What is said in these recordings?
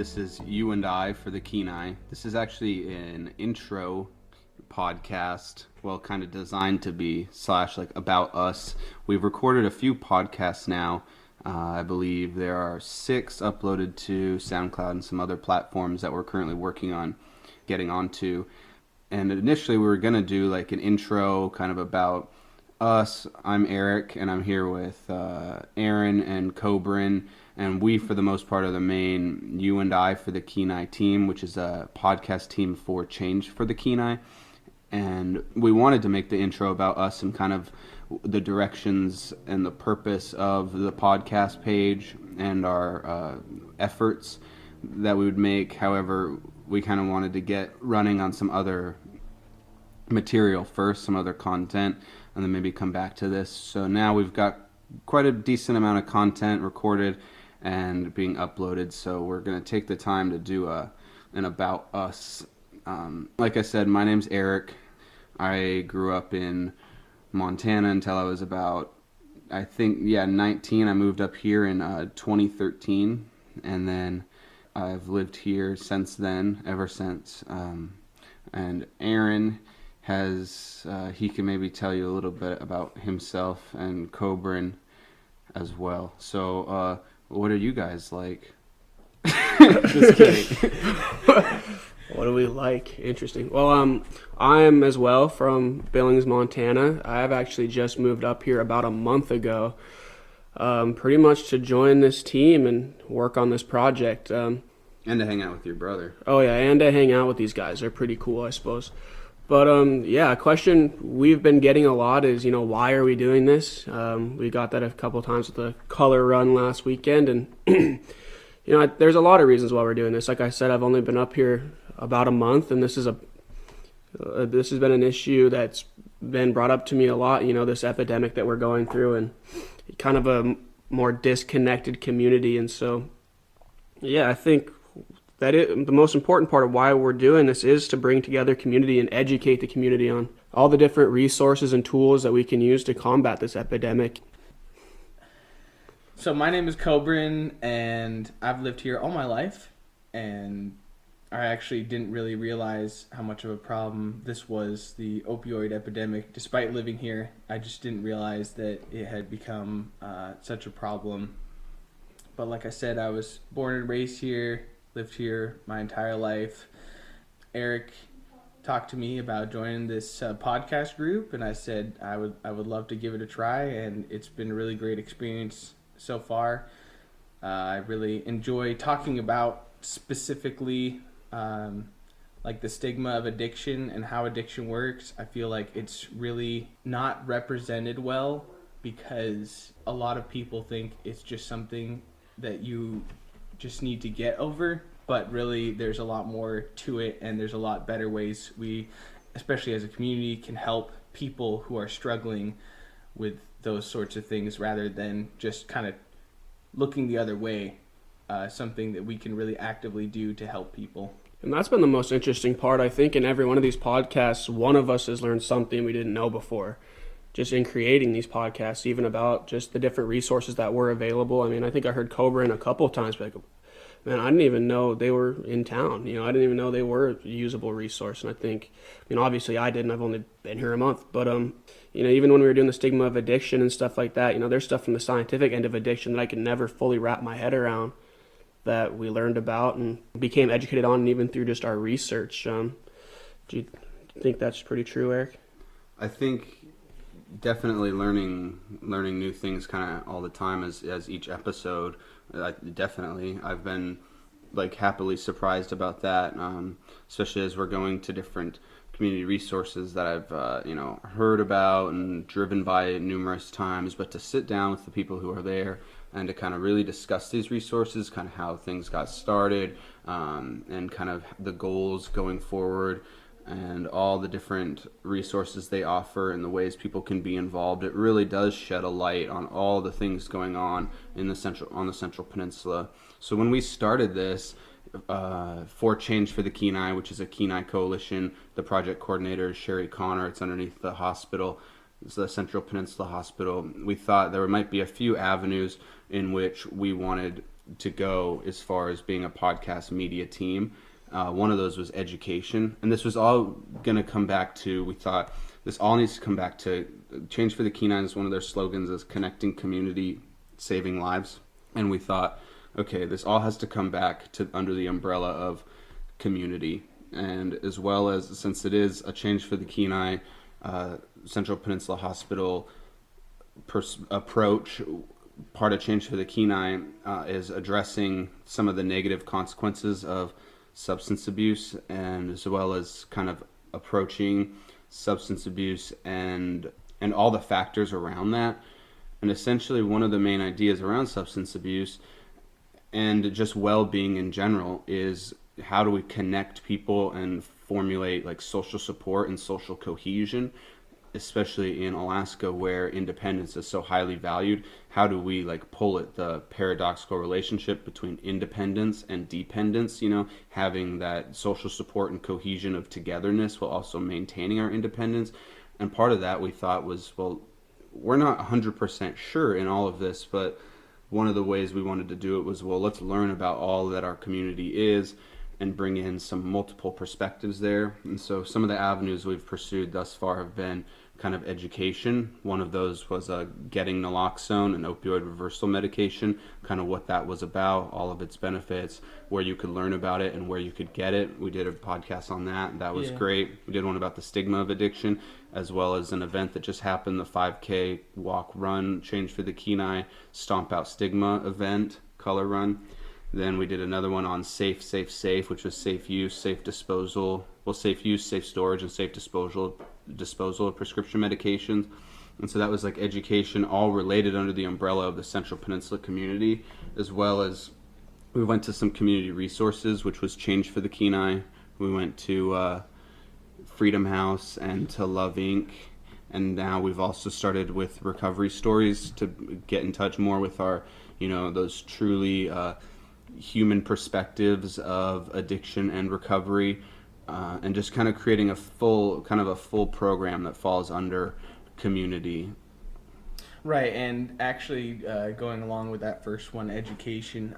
This is You and I for the Kenai. This is actually an intro podcast, well, kind of designed to be / like about us. We've recorded a few podcasts now. I believe there are 6 uploaded to SoundCloud and some other platforms that we're currently working on getting onto. And initially we were going to do like an intro kind of about us. I'm Eric, and I'm here with Aaron and Coburn. And we, for the most part, are the main You and I for the Kenai team, which is a podcast team for change for the Kenai. And we wanted to make the intro about us and kind of the directions and the purpose of the podcast page and our efforts that we would make. However, we kind of wanted to get running on some other material first, some other content, and then maybe come back to this. So now we've got quite a decent amount of content recorded and being uploaded, so we're going to take the time to do an about us. Like I said, my name's Eric. I grew up in Montana until I was about, 19. I moved up here in 2013, and then I've lived here since then, ever since. And Aaron has, he can maybe tell you a little bit about himself, and Coburn as well. So, what are you guys like? Just kidding. What do we like? Interesting. Well, I'm as well from Billings, Montana. I have actually just moved up here about a month ago, pretty much to join this team and work on this project. And to hang out with your brother. Oh, yeah, and to hang out with these guys. They're pretty cool, I suppose. But, a question we've been getting a lot is, why are we doing this? We got that a couple times with the color run last weekend. And, there's a lot of reasons why we're doing this. Like I said, I've only been up here about a month, and this has been an issue that's been brought up to me a lot, this epidemic that we're going through, and kind of a more disconnected community. And so, I think that the most important part of why we're doing this is to bring together community and educate the community on all the different resources and tools that we can use to combat this epidemic. So my name is Coburn, and I've lived here all my life, and I actually didn't really realize how much of a problem this was, the opioid epidemic. Despite living here, I just didn't realize that it had become such a problem. But like I said, I was born and raised here, lived here my entire life. Eric talked to me about joining this podcast group, and I said I would love to give it a try, and it's been a really great experience so far. I really enjoy talking about specifically like the stigma of addiction and how addiction works. I feel like it's really not represented well because a lot of people think it's just something that you just need to get over, but really there's a lot more to it, and there's a lot better ways we, especially as a community, can help people who are struggling with those sorts of things rather than just kind of looking the other way. Something that we can really actively do to help people. And that's been the most interesting part. I think in every one of these podcasts, one of us has learned something we didn't know before, just in creating these podcasts, even about just the different resources that were available. I mean, I think I heard Coburn a couple of times, like, man, I didn't even know they were in town. I didn't even know they were a usable resource. And I think, obviously I didn't. I've only been here a month. But, even when we were doing the stigma of addiction and stuff like that, there's stuff from the scientific end of addiction that I could never fully wrap my head around that we learned about and became educated on, and even through just our research. Do you think that's pretty true, Eric? I think definitely learning new things kind of all the time as each episode. Definitely, I've been happily surprised about that, especially as we're going to different community resources that I've heard about and driven by numerous times. But to sit down with the people who are there and to kind of really discuss these resources, kind of how things got started, and kind of the goals going forward, and all the different resources they offer and the ways people can be involved, it really does shed a light on all the things going on on the Central Peninsula. So when we started this, for Change for the Kenai, which is a Kenai coalition, the project coordinator is Sherry Connor. It's underneath the hospital. It's the Central Peninsula Hospital. We thought there might be a few avenues in which we wanted to go as far as being a podcast media team. One of those was education, and this was all going to come back to, we thought this all needs to come back to Change for the Kenai. Is one of their slogans is connecting community, saving lives. And we thought, okay, this all has to come back to under the umbrella of community. And as well as, since it is a Change for the Kenai Central Peninsula Hospital approach, part of Change for the Kenai is addressing some of the negative consequences of substance abuse, and as well as kind of approaching substance abuse and all the factors around that. And essentially one of the main ideas around substance abuse and just well-being in general is how do we connect people and formulate like social support and social cohesion, especially in Alaska where independence is so highly valued. How do we like pull at the paradoxical relationship between independence and dependence, having that social support and cohesion of togetherness while also maintaining our independence. And part of that we thought was, well, we're not 100% sure in all of this, but one of the ways we wanted to do it was, well, let's learn about all that our community is and bring in some multiple perspectives there. And so some of the avenues we've pursued thus far have been kind of education. One of those was getting naloxone, an opioid reversal medication, kind of what that was about, all of its benefits, where you could learn about it and where you could get it. We did a podcast on that. That was great. We did one about the stigma of addiction, as well as an event that just happened, the 5K walk run, Change for the Kenai Stomp Out Stigma event, color run. Then we did another one on safe, which was safe use, safe disposal, safe use, safe storage, and safe disposal of prescription medications. And so that was like education, all related under the umbrella of the Central Peninsula community, as well as we went to some community resources, which was Change for the Kenai. We went to Freedom House and to Love Inc. And now we've also started with Recovery Stories to get in touch more with our, those truly human perspectives of addiction and recovery, and just kind of creating a full program that falls under community. Right, and actually going along with that first one, education,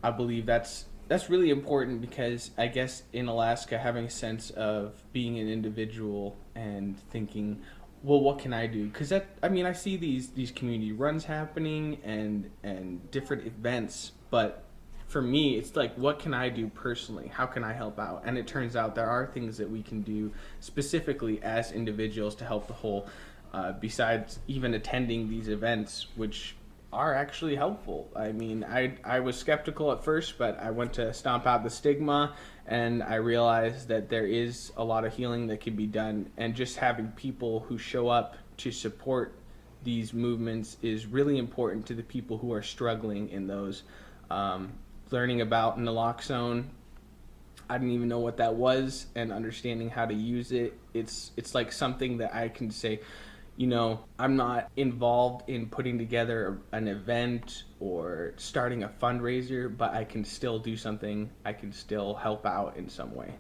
I believe that's really important, because I guess in Alaska, having a sense of being an individual and thinking, well, what can I do? Because I see these community runs happening and different events, but for me, it's like, what can I do personally? How can I help out? And it turns out there are things that we can do specifically as individuals to help the whole, besides even attending these events, which are actually helpful. I was skeptical at first, but I went to Stomp Out the Stigma, and I realized that there is a lot of healing that can be done, and just having people who show up to support these movements is really important to the people who are struggling in those. Learning about naloxone, I didn't even know what that was, and understanding how to use it. It's like something that I can say, I'm not involved in putting together an event or starting a fundraiser, but I can still do something. I can still help out in some way.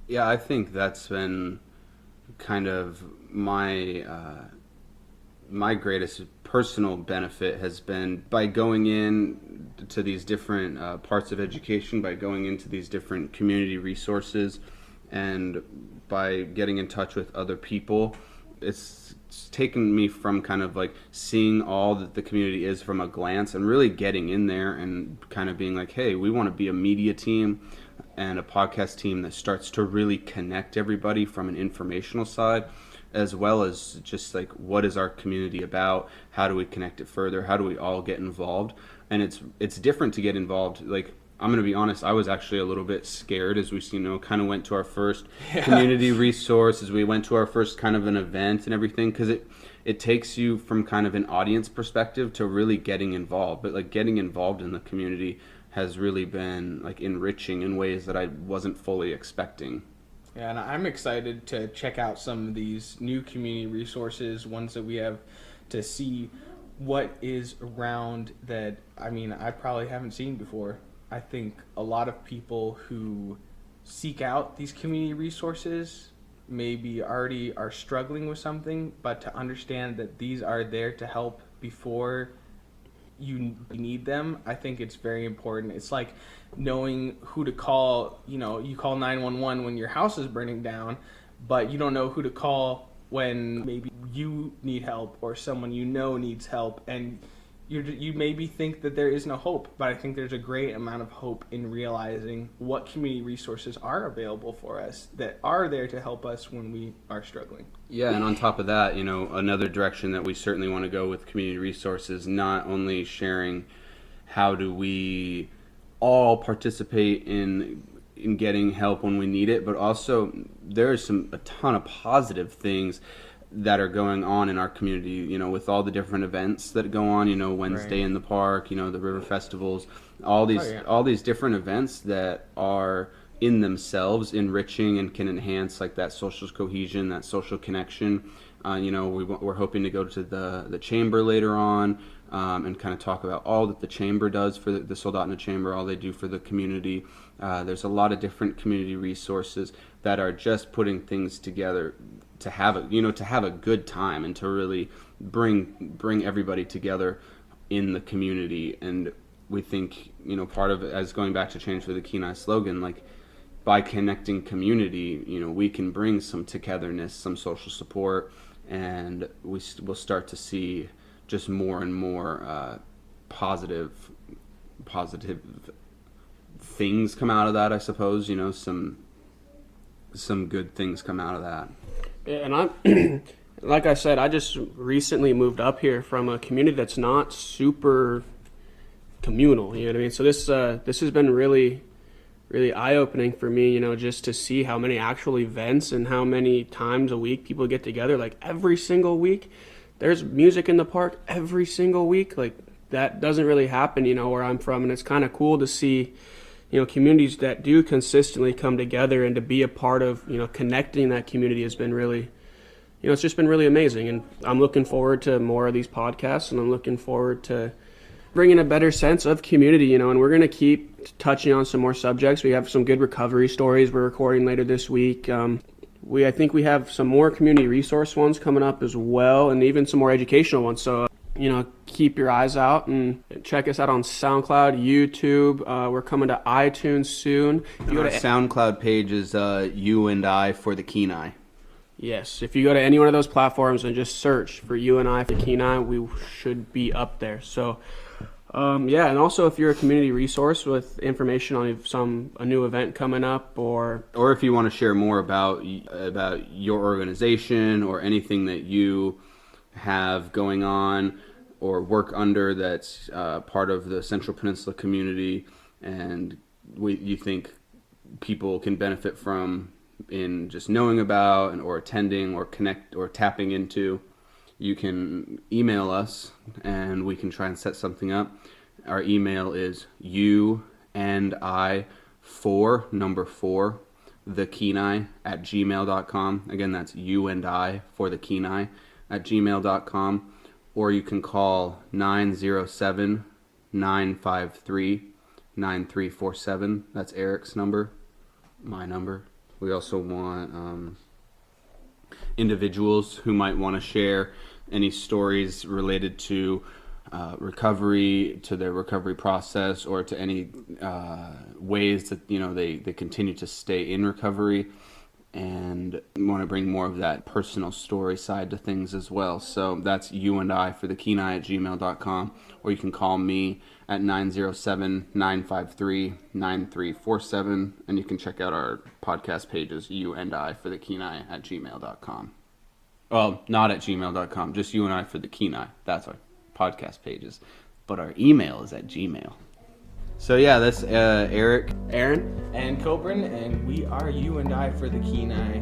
Yeah, I think that's been kind of my greatest personal benefit has been by going in to these different parts of education, by going into these different community resources, and by getting in touch with other people. It's taken me from kind of like seeing all that the community is from a glance and really getting in there and kind of being like, hey, we want to be a media team and a podcast team that starts to really connect everybody from an informational side, as well as just like, what is our community about? How do we connect it further? How do we all get involved? And it's different to get involved. Like, I'm going to be honest, I was actually a little bit scared as we kind of went to our first community resource, as we went to our first kind of an event and everything, because it takes you from kind of an audience perspective to really getting involved. But like, getting involved in the community has really been like enriching in ways that I wasn't fully expecting. Yeah, and I'm excited to check out some of these new community resources, ones that we have, to see what is around that, I probably haven't seen before. I think a lot of people who seek out these community resources maybe already are struggling with something, but to understand that these are there to help before you need them, I think it's very important. It's like knowing who to call. You call 911 when your house is burning down, but you don't know who to call when maybe you need help or someone needs help, and you maybe think that there is no hope, but I think there's a great amount of hope in realizing what community resources are available for us that are there to help us when we are struggling. Yeah, and on top of that, another direction that we certainly want to go with community resources, not only sharing how do we all participate in getting help when we need it, but also there's a ton of positive things that are going on in our community, with all the different events that go on, Wednesday Right. in the park, the river festivals, all these different events that are in themselves enriching and can enhance like that social cohesion, that social connection. We're hoping to go to the chamber later on, and kind of talk about all that the chamber does for the Soldotna Chamber, all they do for the community. There's a lot of different community resources that are just putting things together to have a good time and to really bring everybody together in the community. And we think, part of it, as going back to Change for the Kenai slogan, like by connecting community, we can bring some togetherness, some social support, and we'll start to see just more and more positive things come out of that, I suppose. Some good things come out of that. Yeah, and I'm like I said, I just recently moved up here from a community that's not super communal. You know what I mean? So this has been really, really eye-opening for me. Just to see how many actual events and how many times a week people get together. Like every single week, there's music in the park every single week. Like that doesn't really happen, where I'm from, and it's kind of cool to see. Communities that do consistently come together and to be a part of, connecting that community has been really, it's just been really amazing. And I'm looking forward to more of these podcasts, and I'm looking forward to bringing a better sense of community, and we're going to keep touching on some more subjects. We have some good recovery stories we're recording later this week. I think we have some more community resource ones coming up as well, and even some more educational ones. So, keep your eyes out and check us out on SoundCloud, YouTube. We're coming to iTunes soon. If you go to SoundCloud page is You and I for the Kenai. Yes, if you go to any one of those platforms and just search for You and I for Kenai, we should be up there. So, and also if you're a community resource with information on a new event coming up, or if you want to share more about your organization or anything that you have going on or work under that's part of the Central Peninsula community, and you think people can benefit from in just knowing about or attending or connect or tapping into, you can email us and we can try and set something up. Our email is you&I4 the Kenai at gmail.com. Again, that's you&I for the Kenai at gmail.com. Or you can call 907-953-9347. That's Eric's number, my number. We also want individuals who might want to share any stories related to recovery, to their recovery process, or to any ways that they continue to stay in recovery, and want to bring more of that personal story side to things as well. So that's you and I for the Kenai at gmail.com, or you can call me at 907-953-9347, and you can check out our podcast pages, you and I for the Kenai at gmail.com. Well, not at gmail.com, just you and I for the Kenai. That's our podcast pages. But our email is at Gmail. So yeah, that's Eric, Aaron, and Coburn, and we are You and I for the Kenai.